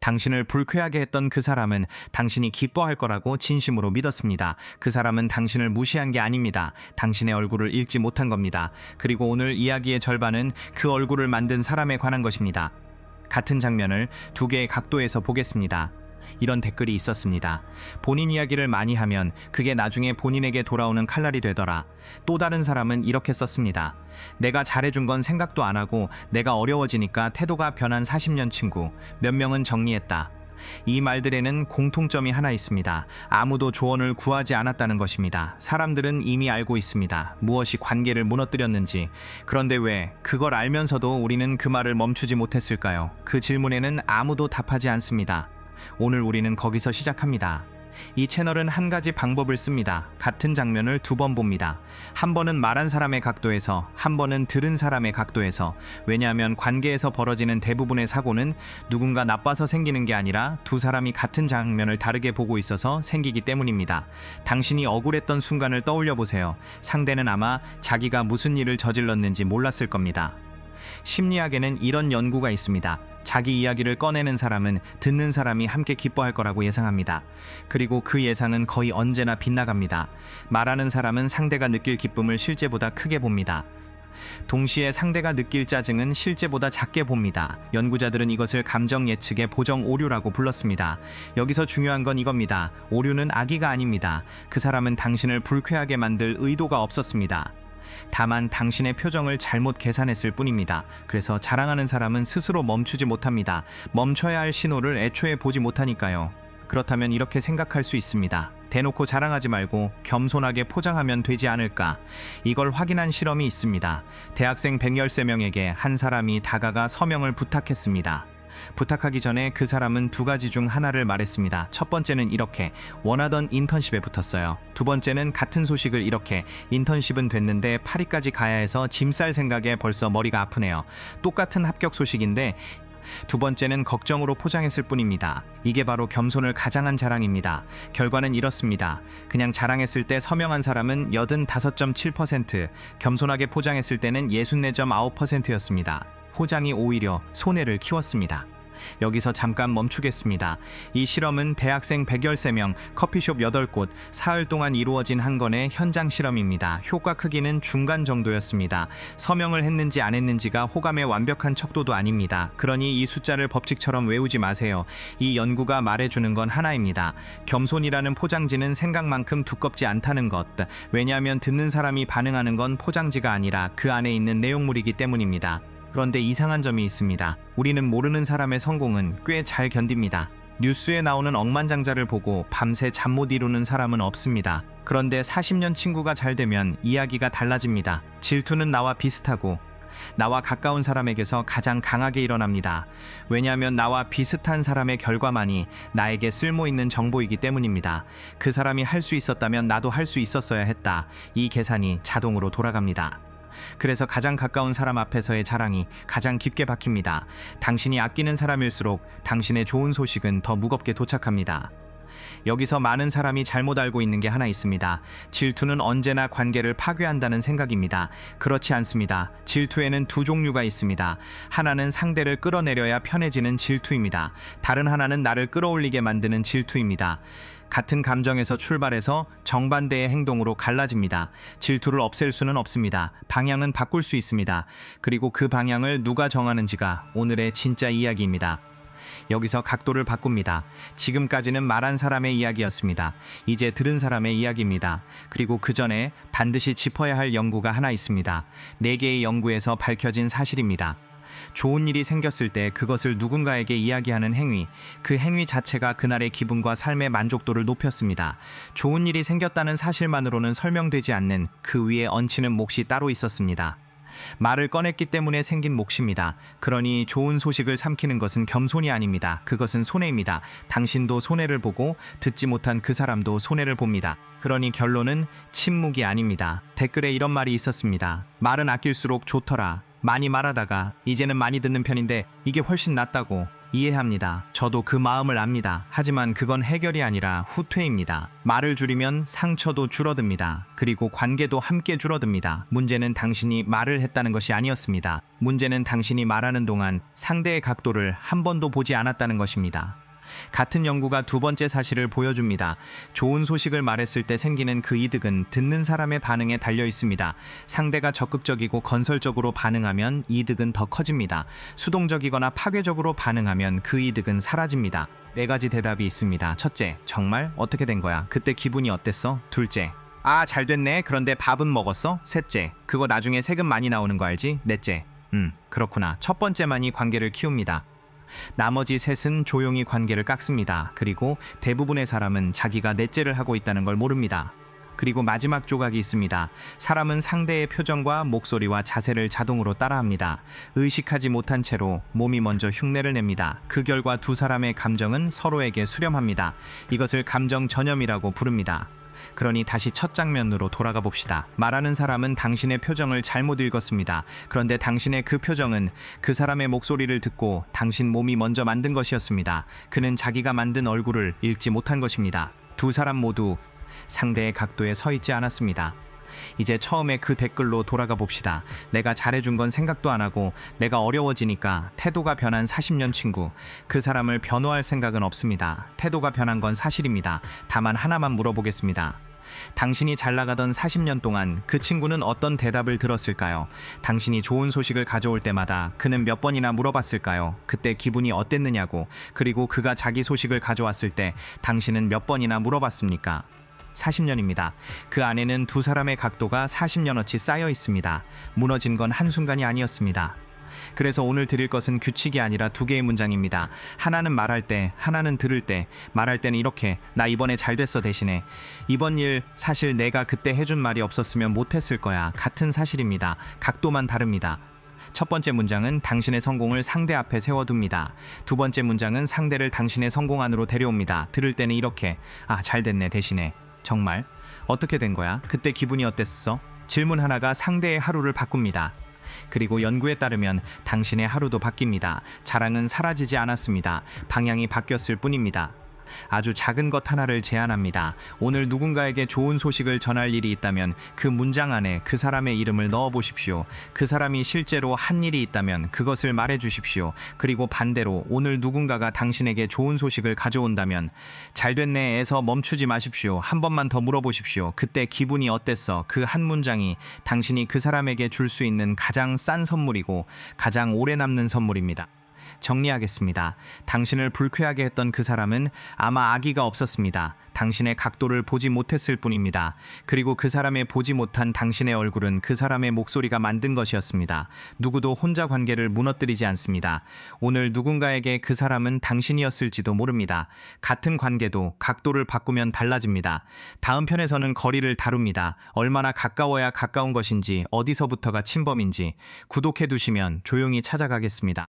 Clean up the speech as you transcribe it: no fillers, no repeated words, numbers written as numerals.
당신을 불쾌하게 했던 그 사람은 당신이 기뻐할 거라고 진심으로 믿었습니다. 그 사람은 당신을 무시한 게 아닙니다. 당신의 얼굴을 읽지 못한 겁니다. 그리고 오늘 이야기의 절반은 그 얼굴을 만든 사람에 관한 것입니다. 같은 장면을 두 개의 각도에서 보겠습니다. 이런 댓글이 있었습니다. 본인 이야기를 많이 하면 그게 나중에 본인에게 돌아오는 칼날이 되더라. 또 다른 사람은 이렇게 썼습니다. 내가 잘해준 건 생각도 안 하고 내가 어려워지니까 태도가 변한 40년 친구. 몇 명은 정리했다. 이 말들에는 공통점이 하나 있습니다. 아무도 조언을 구하지 않았다는 것입니다. 사람들은 이미 알고 있습니다. 무엇이 관계를 무너뜨렸는지. 그런데 왜 그걸 알면서도 우리는 그 말을 멈추지 못했을까요? 그 질문에는 아무도 답하지 않습니다. 오늘 우리는 거기서 시작합니다. 이 채널은 한 가지 방법을 씁니다. 같은 장면을 두 번 봅니다. 한 번은 말한 사람의 각도에서, 한 번은 들은 사람의 각도에서. 왜냐하면 관계에서 벌어지는 대부분의 사고는 누군가 나빠서 생기는 게 아니라 두 사람이 같은 장면을 다르게 보고 있어서 생기기 때문입니다. 당신이 억울했던 순간을 떠올려 보세요. 상대는 아마 자기가 무슨 일을 저질렀는지 몰랐을 겁니다. 심리학에는 이런 연구가 있습니다. 자기 이야기를 꺼내는 사람은 듣는 사람이 함께 기뻐할 거라고 예상합니다. 그리고 그 예상은 거의 언제나 빗나갑니다. 말하는 사람은 상대가 느낄 기쁨을 실제보다 크게 봅니다. 동시에 상대가 느낄 짜증은 실제보다 작게 봅니다. 연구자들은 이것을 감정 예측의 보정 오류라고 불렀습니다. 여기서 중요한 건 이겁니다. 오류는 악의가 아닙니다. 그 사람은 당신을 불쾌하게 만들 의도가 없었습니다. 다만 당신의 표정을 잘못 계산했을 뿐입니다. 그래서 자랑하는 사람은 스스로 멈추지 못합니다. 멈춰야 할 신호를 애초에 보지 못하니까요. 그렇다면 이렇게 생각할 수 있습니다. 대놓고 자랑하지 말고 겸손하게 포장하면 되지 않을까? 이걸 확인한 실험이 있습니다. 대학생 113명에게 한 사람이 다가가 서명을 부탁했습니다. 부탁하기 전에 그 사람은 두 가지 중 하나를 말했습니다. 첫 번째는 이렇게, 원하던 인턴십에 붙었어요. 두 번째는 같은 소식을 이렇게, 인턴십은 됐는데 파리까지 가야 해서 짐 쌀 생각에 벌써 머리가 아프네요. 똑같은 합격 소식인데 두 번째는 걱정으로 포장했을 뿐입니다. 이게 바로 겸손을 가장한 자랑입니다. 결과는 이렇습니다. 그냥 자랑했을 때 서명한 사람은 85.7%, 겸손하게 포장했을 때는 64.9%였습니다. 포장이 오히려 손해를 키웠습니다. 여기서 잠깐 멈추겠습니다. 이 실험은 대학생 113명, 커피숍 8곳, 사흘 동안 이루어진 한 건의 현장 실험입니다. 효과 크기는 중간 정도였습니다. 서명을 했는지 안 했는지가 호감의 완벽한 척도도 아닙니다. 그러니 이 숫자를 법칙처럼 외우지 마세요. 이 연구가 말해주는 건 하나입니다. 겸손이라는 포장지는 생각만큼 두껍지 않다는 것. 왜냐하면 듣는 사람이 반응하는 건 포장지가 아니라 그 안에 있는 내용물이기 때문입니다. 그런데 이상한 점이 있습니다. 우리는 모르는 사람의 성공은 꽤 잘 견딥니다. 뉴스에 나오는 억만장자를 보고 밤새 잠 못 이루는 사람은 없습니다. 그런데 40년 친구가 잘 되면 이야기가 달라집니다. 질투는 나와 비슷하고 나와 가까운 사람에게서 가장 강하게 일어납니다. 왜냐하면 나와 비슷한 사람의 결과만이 나에게 쓸모있는 정보이기 때문입니다. 그 사람이 할 수 있었다면 나도 할 수 있었어야 했다. 이 계산이 자동으로 돌아갑니다. 그래서 가장 가까운 사람 앞에서의 자랑이 가장 깊게 박힙니다. 당신이 아끼는 사람일수록 당신의 좋은 소식은 더 무겁게 도착합니다. 여기서 많은 사람이 잘못 알고 있는 게 하나 있습니다. 질투는 언제나 관계를 파괴한다는 생각입니다. 그렇지 않습니다. 질투에는 두 종류가 있습니다. 하나는 상대를 끌어내려야 편해지는 질투입니다. 다른 하나는 나를 끌어올리게 만드는 질투입니다. 같은 감정에서 출발해서 정반대의 행동으로 갈라집니다. 질투를 없앨 수는 없습니다. 방향은 바꿀 수 있습니다. 그리고 그 방향을 누가 정하는지가 오늘의 진짜 이야기입니다. 여기서 각도를 바꿉니다. 지금까지는 말한 사람의 이야기였습니다. 이제 들은 사람의 이야기입니다. 그리고 그 전에 반드시 짚어야 할 연구가 하나 있습니다. 4개의 연구에서 밝혀진 사실입니다. 좋은 일이 생겼을 때 그것을 누군가에게 이야기하는 행위, 그 행위 자체가 그날의 기분과 삶의 만족도를 높였습니다. 좋은 일이 생겼다는 사실만으로는 설명되지 않는 그 위에 얹히는 몫이 따로 있었습니다. 말을 꺼냈기 때문에 생긴 몫입니다. 그러니 좋은 소식을 삼키는 것은 겸손이 아닙니다. 그것은 손해입니다. 당신도 손해를 보고 듣지 못한 그 사람도 손해를 봅니다. 그러니 결론은 침묵이 아닙니다. 댓글에 이런 말이 있었습니다. 말은 아낄수록 좋더라. 많이 말하다가 이제는 많이 듣는 편인데 이게 훨씬 낫다고. 이해합니다. 저도 그 마음을 압니다. 하지만 그건 해결이 아니라 후퇴입니다. 말을 줄이면 상처도 줄어듭니다. 그리고 관계도 함께 줄어듭니다. 문제는 당신이 말을 했다는 것이 아니었습니다. 문제는 당신이 말하는 동안 상대의 각도를 한 번도 보지 않았다는 것입니다. 같은 연구가 두 번째 사실을 보여줍니다. 좋은 소식을 말했을 때 생기는 그 이득은 듣는 사람의 반응에 달려 있습니다. 상대가 적극적이고 건설적으로 반응하면 이득은 더 커집니다. 수동적이거나 파괴적으로 반응하면 그 이득은 사라집니다. 네 가지 대답이 있습니다. 첫째, 정말? 어떻게 된 거야? 그때 기분이 어땠어? 둘째, 아, 잘 됐네. 그런데 밥은 먹었어? 셋째, 그거 나중에 세금 많이 나오는 거 알지? 넷째, 그렇구나. 첫 번째만이 관계를 키웁니다. 나머지 셋은 조용히 관계를 깎습니다. 그리고 대부분의 사람은 자기가 넷째를 하고 있다는 걸 모릅니다. 그리고 마지막 조각이 있습니다. 사람은 상대의 표정과 목소리와 자세를 자동으로 따라합니다. 의식하지 못한 채로 몸이 먼저 흉내를 냅니다. 그 결과 두 사람의 감정은 서로에게 수렴합니다. 이것을 감정 전염이라고 부릅니다. 그러니 다시 첫 장면으로 돌아가 봅시다. 말하는 사람은 당신의 표정을 잘못 읽었습니다. 그런데 당신의 그 표정은 그 사람의 목소리를 듣고 당신 몸이 먼저 만든 것이었습니다. 그는 자기가 만든 얼굴을 읽지 못한 것입니다. 두 사람 모두 상대의 각도에 서 있지 않았습니다. 이제 처음에 그 댓글로 돌아가 봅시다. 내가 잘해준 건 생각도 안 하고 내가 어려워지니까 태도가 변한 40년 친구. 그 사람을 변호할 생각은 없습니다. 태도가 변한 건 사실입니다. 다만 하나만 물어보겠습니다. 당신이 잘 나가던 40년 동안 그 친구는 어떤 대답을 들었을까요? 당신이 좋은 소식을 가져올 때마다 그는 몇 번이나 물어봤을까요? 그때 기분이 어땠느냐고. 그리고 그가 자기 소식을 가져왔을 때 당신은 몇 번이나 물어봤습니까? 40년입니다. 그 안에는 두 사람의 각도가 40년어치 쌓여 있습니다. 무너진 건 한순간이 아니었습니다. 그래서 오늘 드릴 것은 규칙이 아니라 두 개의 문장입니다. 하나는 말할 때, 하나는 들을 때. 말할 때는 이렇게, 나 이번에 잘 됐어 대신에, 이번 일 사실 내가 그때 해준 말이 없었으면 못했을 거야. 같은 사실입니다. 각도만 다릅니다. 첫 번째 문장은 당신의 성공을 상대 앞에 세워둡니다. 두 번째 문장은 상대를 당신의 성공 안으로 데려옵니다. 들을 때는 이렇게, 아, 잘 됐네 대신에, 정말? 어떻게 된 거야? 그때 기분이 어땠어? 질문 하나가 상대의 하루를 바꿉니다. 그리고 연구에 따르면 당신의 하루도 바뀝니다. 자랑은 사라지지 않았습니다. 방향이 바뀌었을 뿐입니다. 아주 작은 것 하나를 제안합니다. 오늘 누군가에게 좋은 소식을 전할 일이 있다면 그 문장 안에 그 사람의 이름을 넣어 보십시오. 그 사람이 실제로 한 일이 있다면 그것을 말해 주십시오. 그리고 반대로 오늘 누군가가 당신에게 좋은 소식을 가져온다면 잘 됐네에서 멈추지 마십시오. 한 번만 더 물어보십시오. 그때 기분이 어땠어? 그 한 문장이 당신이 그 사람에게 줄 수 있는 가장 싼 선물이고 가장 오래 남는 선물입니다. 정리하겠습니다. 당신을 불쾌하게 했던 그 사람은 아마 악의가 없었습니다. 당신의 각도를 보지 못했을 뿐입니다. 그리고 그 사람의 보지 못한 당신의 얼굴은 그 사람의 목소리가 만든 것이었습니다. 누구도 혼자 관계를 무너뜨리지 않습니다. 오늘 누군가에게 그 사람은 당신이었을지도 모릅니다. 같은 관계도 각도를 바꾸면 달라집니다. 다음 편에서는 거리를 다룹니다. 얼마나 가까워야 가까운 것인지, 어디서부터가 침범인지. 구독해 두시면 조용히 찾아가겠습니다.